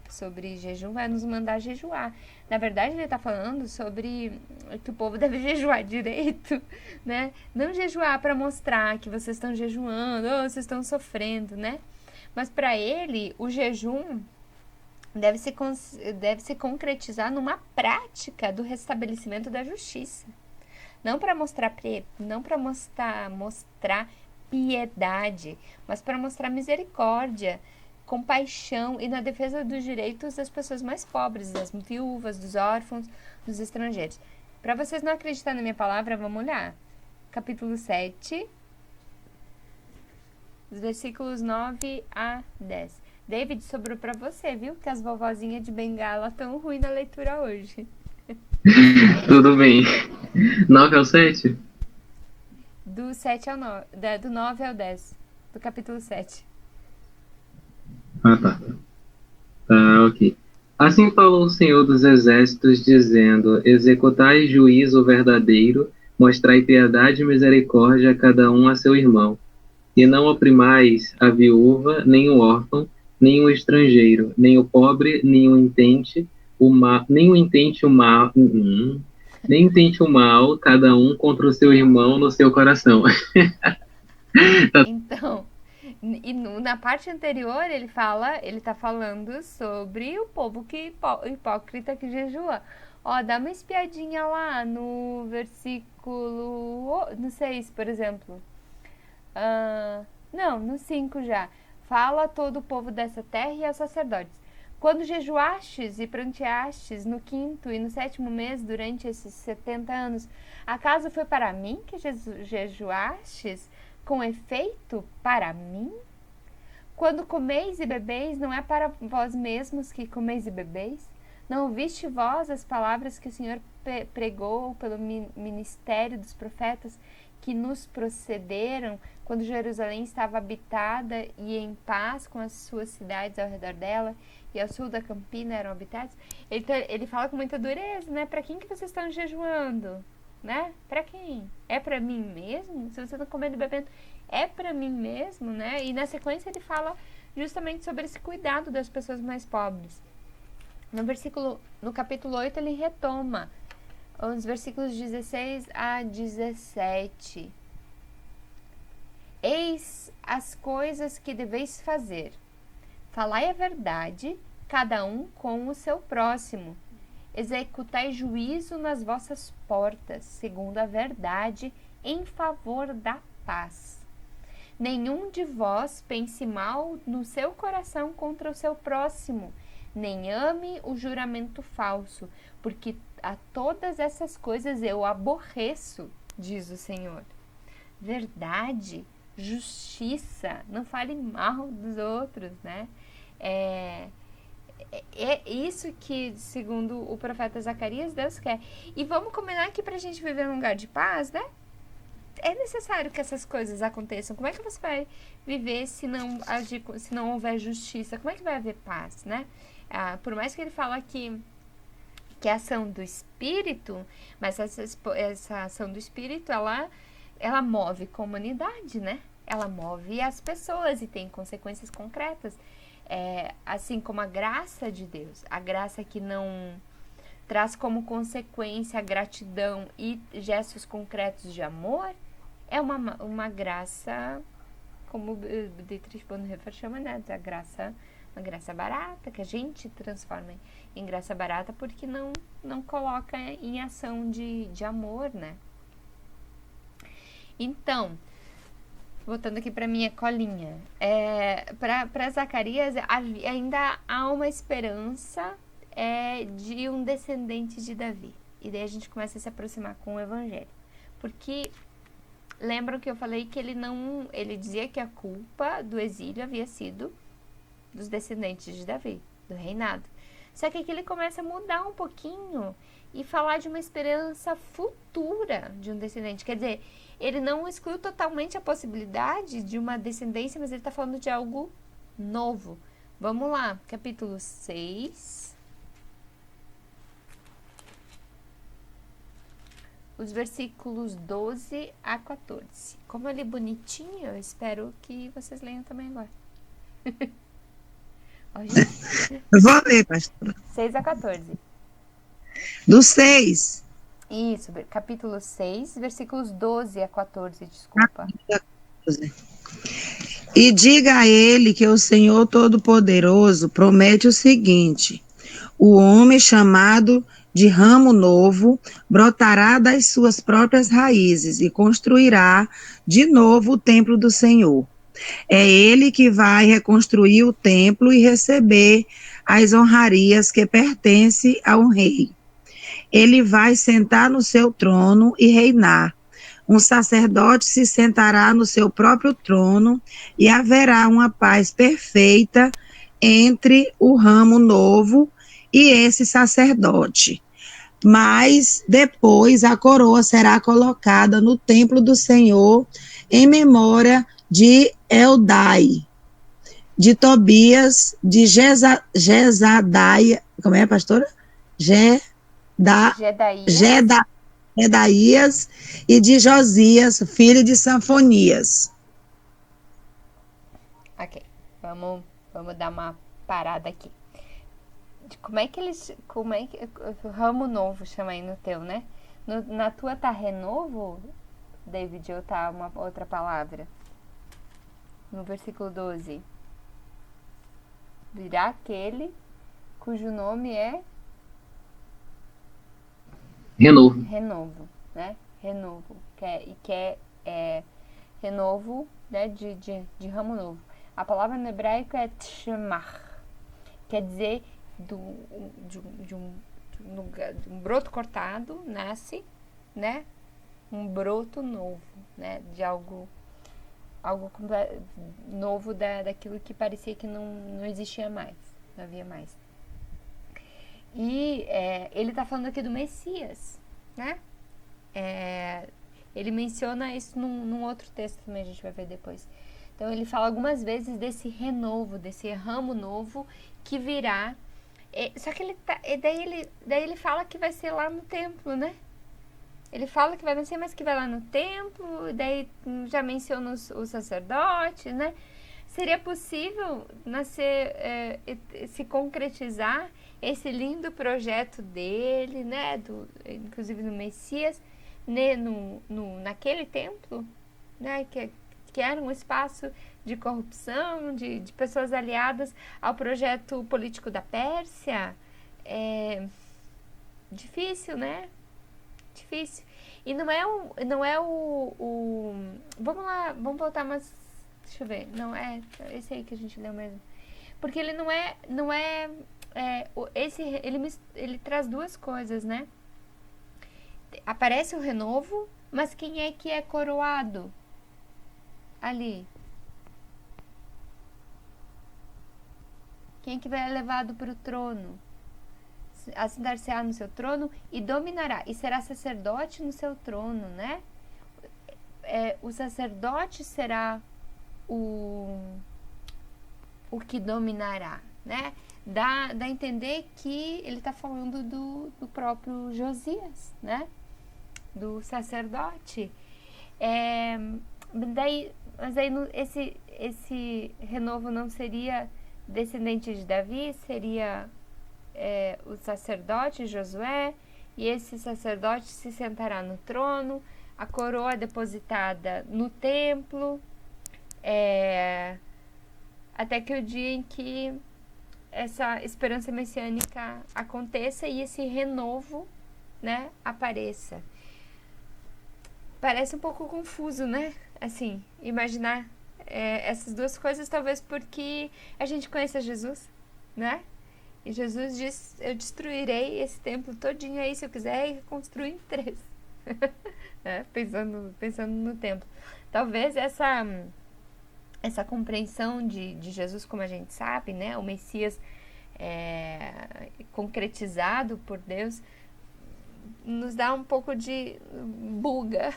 jejum, vai nos mandar jejuar. Na verdade, ele está falando sobre que o povo deve jejuar direito, né? Não jejuar para mostrar que vocês estão jejuando, ou vocês estão sofrendo, né? Mas para ele, o jejum deve se concretizar numa prática do restabelecimento da justiça. Não para mostrar piedade, mas para mostrar misericórdia, compaixão e na defesa dos direitos das pessoas mais pobres, das viúvas, dos órfãos, dos estrangeiros. Para vocês não acreditarem na minha palavra, vamos olhar. Capítulo 7, os versículos 9 a 10. David, sobrou para você, viu? Que as vovozinhas de Bengala estão ruins na leitura hoje. Tudo bem. 9 ao 7? Do 7 ao 9, do 9 ao 10, do capítulo 7. Ah, tá. Tá, ok. Assim falou o Senhor dos Exércitos, dizendo: executai juízo verdadeiro, mostrai piedade e misericórdia a cada um a seu irmão, e não oprimais a viúva, nem o órfão, nem o estrangeiro, nem o pobre, nem o intente o mal, cada um contra o seu irmão no seu coração. Então, e na parte anterior ele tá falando sobre o povo hipócrita que jejua. Ó, dá uma espiadinha lá no versículo, no 6, por exemplo. Não, no 5 já. Fala a todo o povo dessa terra e aos sacerdotes. Quando jejuastes e pranteastes no 5º e no 7º mês durante esses 70 anos, acaso foi para mim que jejuastes? Com efeito, para mim? Quando comeis e bebeis, não é para vós mesmos que comeis e bebeis? Não ouviste vós as palavras que o Senhor pregou pelo ministério dos profetas que nos procederam quando Jerusalém estava habitada e em paz com as suas cidades ao redor dela e ao sul da campina eram habitados? Ele fala com muita dureza, né? Para quem que vocês estão jejuando? Né? Para quem? É para mim mesmo? Se você está comendo e bebendo, é para mim mesmo, né? E na sequência ele fala justamente sobre esse cuidado das pessoas mais pobres. No capítulo 8 ele retoma os versículos 16 a 17. Eis as coisas que deveis fazer. Falai a verdade, cada um com o seu próximo. Executai juízo nas vossas portas, segundo a verdade, em favor da paz. Nenhum de vós pense mal no seu coração contra o seu próximo, nem ame o juramento falso, porque a todas essas coisas eu aborreço, diz o Senhor. Verdade, justiça, não fale mal dos outros, né? É isso que, segundo o profeta Zacarias, Deus quer. E vamos combinar que pra gente viver num lugar de paz, né? É necessário que essas coisas aconteçam. Como é que você vai viver se não houver justiça? Como é que vai haver paz, né? Por mais que ele fala que é ação do Espírito, mas essa ação do Espírito, ela move comunidade, né? Ela move as pessoas e tem consequências concretas. Assim como a graça de Deus, a graça que não traz como consequência a gratidão e gestos concretos de amor, é uma graça, como o Dietrich Bonhoeffer chama, né? Uma graça barata, que a gente transforma em graça barata porque não coloca em ação de amor, né? Então, voltando aqui para minha colinha, para Zacarias ainda há uma esperança de um descendente de Davi. E daí a gente começa a se aproximar com o Evangelho. Porque lembram que eu falei que ele dizia que a culpa do exílio havia sido dos descendentes de Davi, do reinado. Só que aqui ele começa a mudar um pouquinho e falar de uma esperança futura de um descendente. Quer dizer, ele não exclui totalmente a possibilidade de uma descendência, mas ele está falando de algo novo. Vamos lá, capítulo 6. Os versículos 12 a 14. Como eu li bonitinho, eu espero que vocês leiam também agora. Eu vou ler, pastora. 6 a 14. Do 6. Isso, capítulo 6, versículos 12 a 14, desculpa. E diga a ele que o Senhor Todo-Poderoso promete o seguinte: o homem chamado de ramo novo brotará das suas próprias raízes e construirá de novo o templo do Senhor. É ele que vai reconstruir o templo e receber as honrarias que pertencem ao rei. Ele vai sentar no seu trono e reinar. Um sacerdote se sentará no seu próprio trono e haverá uma paz perfeita entre o ramo novo e esse sacerdote. Mas depois a coroa será colocada no templo do Senhor em memória de Eldai, de Tobias, de Jezadaia, como é, pastora? Gedaías. Gedaías e de Josias, filho de Sanfonias. Ok, vamos dar uma parada aqui. Como é que o ramo novo chama aí no teu, né? Na tua tá renovo, David, ou tá uma outra palavra? No versículo 12. Virá aquele cujo nome é Renovo, né? Renovo, que é renovo, né? De ramo novo. A palavra no hebraico é tshemach, quer dizer de um broto cortado nasce, né? Um broto novo, né? De algo novo daquilo que parecia que não existia mais, não havia mais. E ele está falando aqui do Messias, né? Ele menciona isso num outro texto também, a gente vai ver depois. Então ele fala algumas vezes desse renovo, desse ramo novo que virá. Só que daí ele fala que vai ser lá no templo, né? Ele fala que vai nascer, mas que vai lá no templo, daí já menciona os sacerdotes, né? Seria possível nascer, se concretizar esse lindo projeto dele, né? Inclusive no Messias, né? Naquele templo, né? Que era um espaço de corrupção, de pessoas aliadas ao projeto político da Pérsia. Difícil, né? Difícil. E não é o vamos lá, vamos voltar umas. Deixa eu ver. Não é esse aí que a gente leu mesmo. Porque ele ele traz duas coisas, né? Aparece o renovo, mas quem é que é coroado ali? Quem é que vai levado para o trono? Assentar-se-á no seu trono e dominará, e será sacerdote no seu trono, né? O sacerdote será o que dominará, né? Dá a entender que ele está falando do próprio Josias, né? Do sacerdote. Mas aí esse renovo não seria descendente de Davi, seria o sacerdote Josué, e esse sacerdote se sentará no trono, a coroa é depositada no templo, até que o dia em que essa esperança messiânica aconteça e esse renovo, né, apareça. Parece um pouco confuso, né? Assim, imaginar essas duas coisas, talvez porque a gente conheça Jesus, né? E Jesus diz, eu destruirei esse templo todinho aí, se eu quiser, e reconstruir em 3. Pensando no templo. Talvez essa compreensão de Jesus, como a gente sabe, né? O Messias concretizado por Deus, nos dá um pouco de buga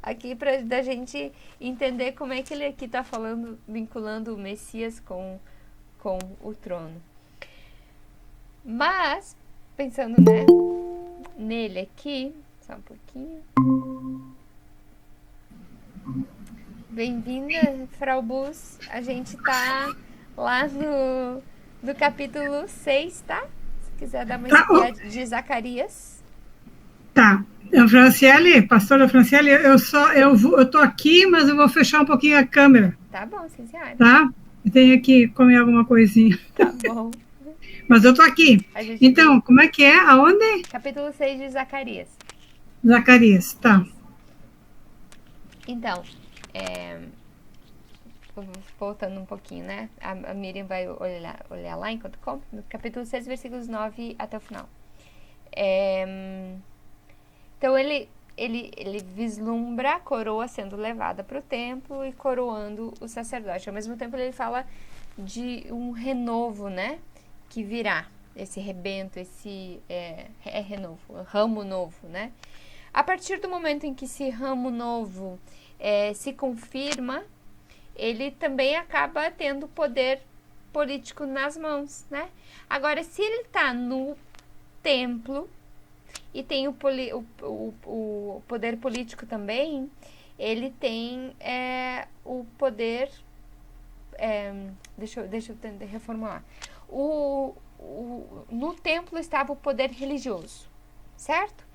aqui da gente entender como é que ele aqui está falando, vinculando o Messias com o trono. Mas, pensando, né, nele aqui, só um pouquinho. Bem-vinda, Frau Bus. A gente tá lá no capítulo 6, tá? Se quiser dar uma espiada de Zacarias. Tá. Franciele, pastora Franciele, eu tô aqui, mas eu vou fechar um pouquinho a câmera. Tá bom, sim, senhora. Tá? Eu tenho que comer alguma coisinha. Tá bom. Mas eu tô aqui. Então, como é que é? Aonde? Capítulo 6 de Zacarias. Zacarias, tá. Então, voltando um pouquinho, né? A Miriam vai olhar lá enquanto conta, no capítulo 6, versículos 9 até o final. Então ele vislumbra a coroa sendo levada para o templo e coroando o sacerdote. Ao mesmo tempo ele fala de um renovo, né? Que virá, esse rebento, esse renovo, ramo novo, né? A partir do momento em que esse ramo novo se confirma, ele também acaba tendo poder político nas mãos, né? Agora, se ele está no templo e tem o poder político também, ele tem o poder... deixa eu tentar reformular. No templo estava o poder religioso, certo?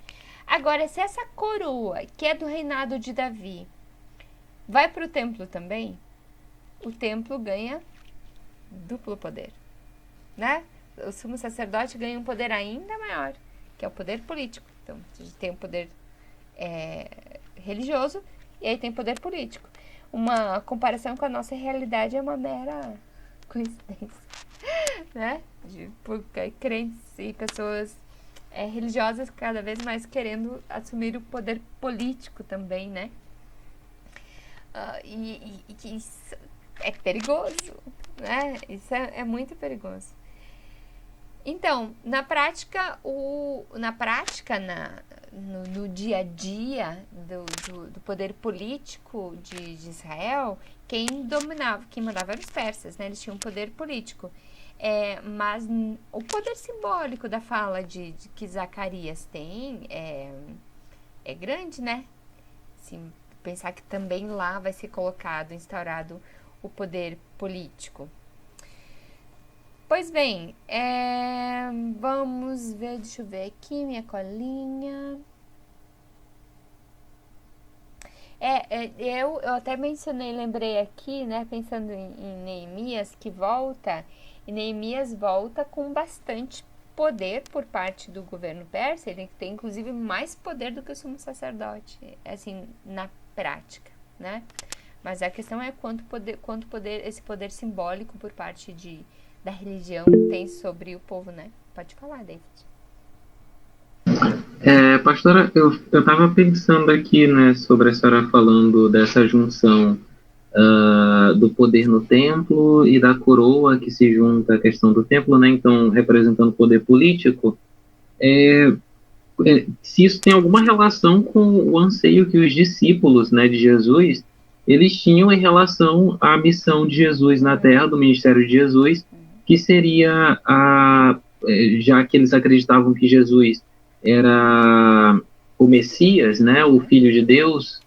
Agora, se essa coroa, que é do reinado de Davi, vai para o templo também, o templo ganha duplo poder, né? O sumo sacerdote ganha um poder ainda maior, que é o poder político. Então, a gente tem o poder religioso e aí tem poder político. Uma comparação com a nossa realidade é uma mera coincidência, né? Por crentes e pessoas religiosas cada vez mais querendo assumir o poder político também, né? E que isso é perigoso, né? Isso é muito perigoso. Então, na prática, no dia a dia do poder político de Israel, quem mandava eram os persas, né? Eles tinham poder político. Mas o poder simbólico da fala de que Zacarias tem é grande, né? Assim, pensar que também lá vai ser instaurado o poder político. Pois bem, vamos ver, deixa eu ver aqui minha colinha. Eu até lembrei aqui, né, pensando em Neemias, que volta, e Neemias volta com bastante poder por parte do governo persa. Ele tem inclusive mais poder do que o sumo sacerdote, assim, na prática, né? Mas a questão é quanto poder esse poder simbólico por parte da religião tem sobre o povo, né? Pode falar, David. Pastora, eu estava pensando aqui, né, sobre a senhora falando dessa junção do poder no templo e da coroa que se junta à questão do templo, né, então representando o poder político. Se isso tem alguma relação com o anseio que os discípulos, né, de Jesus, eles tinham em relação à missão de Jesus na Terra, do ministério de Jesus, que seria já que eles acreditavam que Jesus era o Messias, né, o Filho de Deus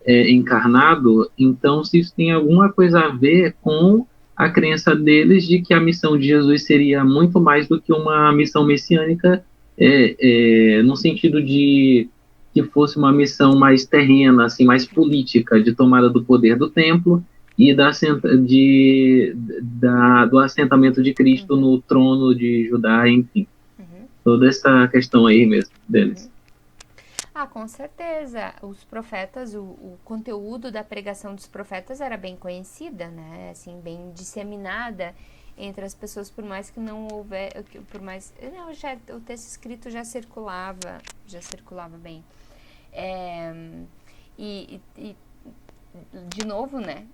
encarnado, então se isso tem alguma coisa a ver com a crença deles de que a missão de Jesus seria muito mais do que uma missão messiânica, no sentido de que fosse uma missão mais terrena, assim, mais política, de tomada do poder do templo e do assentamento de Cristo no trono de Judá, enfim. Toda essa questão aí mesmo deles. Com certeza. Os profetas, o conteúdo da pregação dos profetas era bem conhecida, né? Assim, bem disseminada entre as pessoas, por mais que não houver, o texto escrito já circulava bem. De novo, né?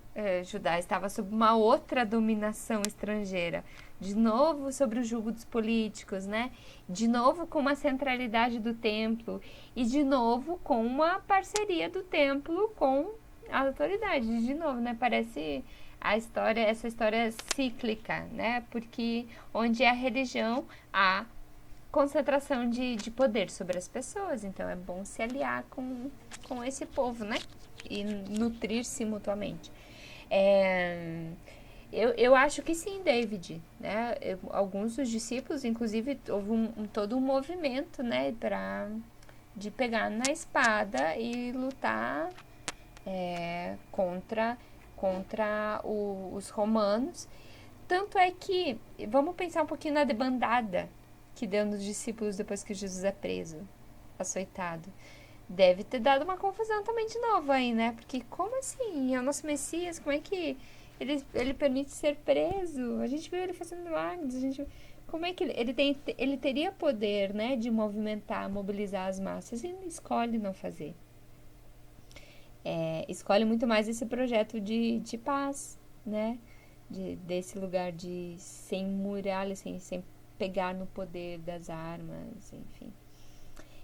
Judá estava sob uma outra dominação estrangeira, de novo sobre o jugo dos políticos, né? De novo com uma centralidade do templo e de novo com uma parceria do templo com as autoridades, de novo, né? Parece essa história cíclica, né? Porque onde é a religião, há concentração de poder sobre as pessoas, então é bom se aliar com esse povo, né? E nutrir-se mutuamente. Eu acho que sim, David, né? Alguns dos discípulos, inclusive, houve todo um movimento, né, de pegar na espada e lutar contra os romanos. Tanto é que, vamos pensar um pouquinho na debandada que deu nos discípulos depois que Jesus é preso, açoitado. Deve ter dado uma confusão também de novo aí, né? Porque como assim? É o nosso Messias, como é que ele permite ser preso. A gente viu ele fazendo milagres. Como é que ele teria poder, né, de mobilizar as massas, e ele escolhe não fazer. Escolhe muito mais esse projeto de paz, né? Desse lugar de sem muralha, sem pegar no poder das armas, enfim.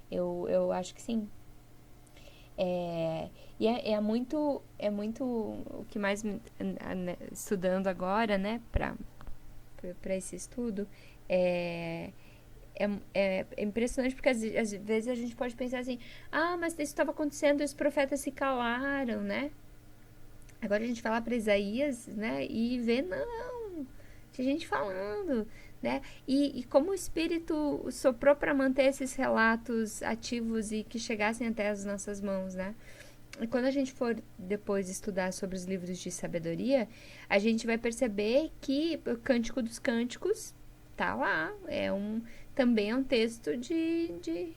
Eu acho que sim. E é muito o que mais estudando agora, né, para esse estudo, é impressionante, porque às vezes a gente pode pensar assim, mas isso estava acontecendo e os profetas se calaram, né? Agora a gente fala para Isaías, né, e vê, não, tinha gente falando, né? E como o Espírito soprou para manter esses relatos ativos e que chegassem até as nossas mãos, né? E quando a gente for depois estudar sobre os livros de sabedoria, a gente vai perceber que o Cântico dos Cânticos tá lá. Também é um texto de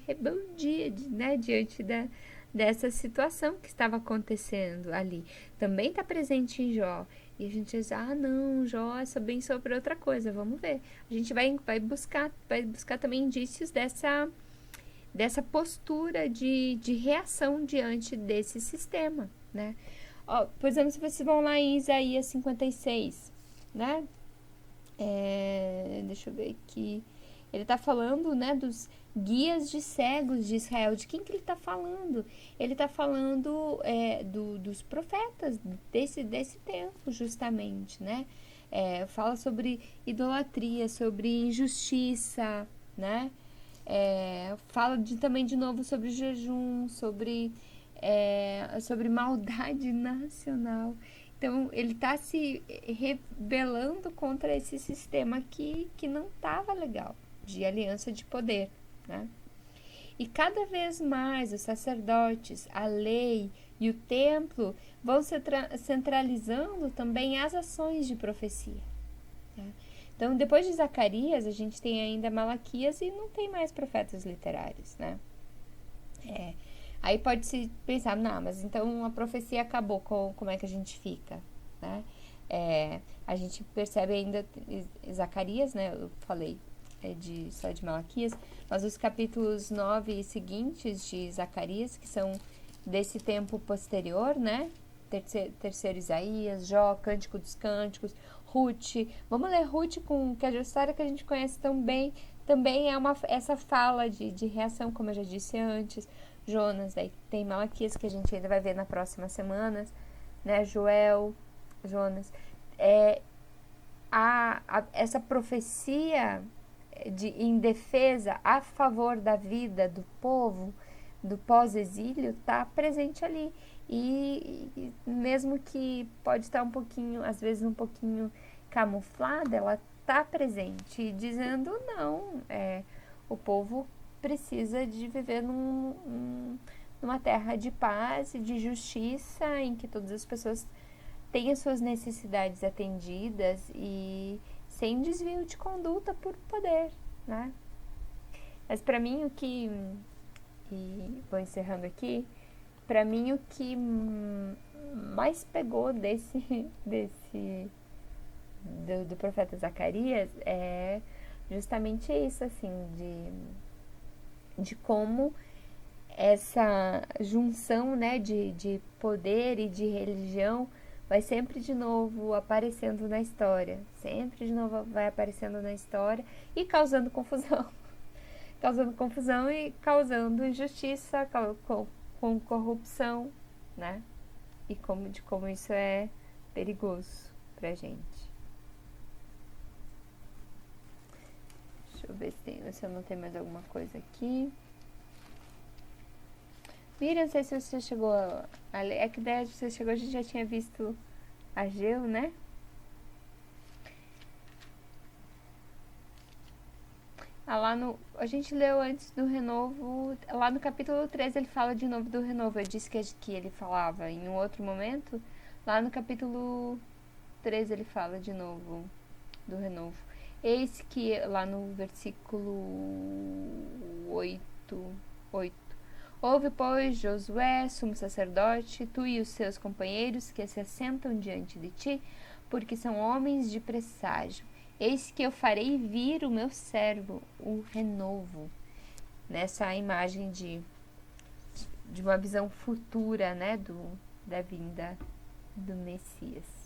rebeldia, né? Diante dessa situação que estava acontecendo ali. Também está presente em Jó. E a gente diz, não, Jó é bem sobre outra coisa, vamos ver. A gente vai buscar também indícios dessa postura de reação diante desse sistema, né? Por exemplo, se vocês vão lá em Isaías 56, né? Deixa eu ver aqui. Ele está falando, né, dos guias de cegos de Israel. De quem que ele está falando? Ele está falando dos profetas desse tempo, justamente, né? Fala sobre idolatria, sobre injustiça, né? Fala também de novo sobre jejum, sobre maldade nacional. Então, ele está se rebelando contra esse sistema que não estava legal, de aliança de poder, né? E cada vez mais os sacerdotes, a lei e o templo vão centralizando também as ações de profecia, né? Então, depois de Zacarias, a gente tem ainda Malaquias e não tem mais profetas literários, né? Aí pode-se pensar, não, mas então a profecia acabou, como é que a gente fica, né? A gente percebe ainda Zacarias, né? Eu falei só de Malaquias, mas os capítulos 9 e seguintes de Zacarias, que são desse tempo posterior, né? Terceiro Isaías, Jó, Cântico dos Cânticos, Ruth. Vamos ler Ruth, que é a história que a gente conhece tão bem. Também é essa fala de reação, como eu já disse antes. Jonas, daí tem Malaquias, que a gente ainda vai ver nas próximas semanas, né? Joel, Jonas. Essa profecia em defesa a favor da vida do povo, do pós-exílio, está presente ali. E mesmo que pode estar um pouquinho, às vezes um pouquinho camuflada, ela está presente, dizendo não, o povo precisa de viver numa terra de paz e de justiça, em que todas as pessoas tenham suas necessidades atendidas e sem desvio de conduta por poder, né? Mas para mim e vou encerrando aqui, para mim o que mais pegou do profeta Zacarias é justamente isso, assim, de como essa junção, né, de poder e de religião vai sempre de novo aparecendo na história, sempre de novo vai aparecendo na história e causando confusão, e causando injustiça, com corrupção, né, e como isso é perigoso pra gente. Deixa eu ver se eu não tenho mais alguma coisa aqui. Miriam, não sei se você chegou a ler. É que daí você chegou, a gente já tinha visto Ageu, né? A gente leu antes do renovo. Lá no capítulo 13 ele fala de novo do renovo. Eu disse que ele falava em um outro momento. Lá no capítulo 13 ele fala de novo do renovo. Eis que lá no versículo 8, Ouve, pois, Josué, sumo sacerdote, tu e os seus companheiros que se assentam diante de ti, porque são homens de presságio. Eis que eu farei vir o meu servo, o renovo. Nessa imagem de uma visão futura, né, da vinda do Messias.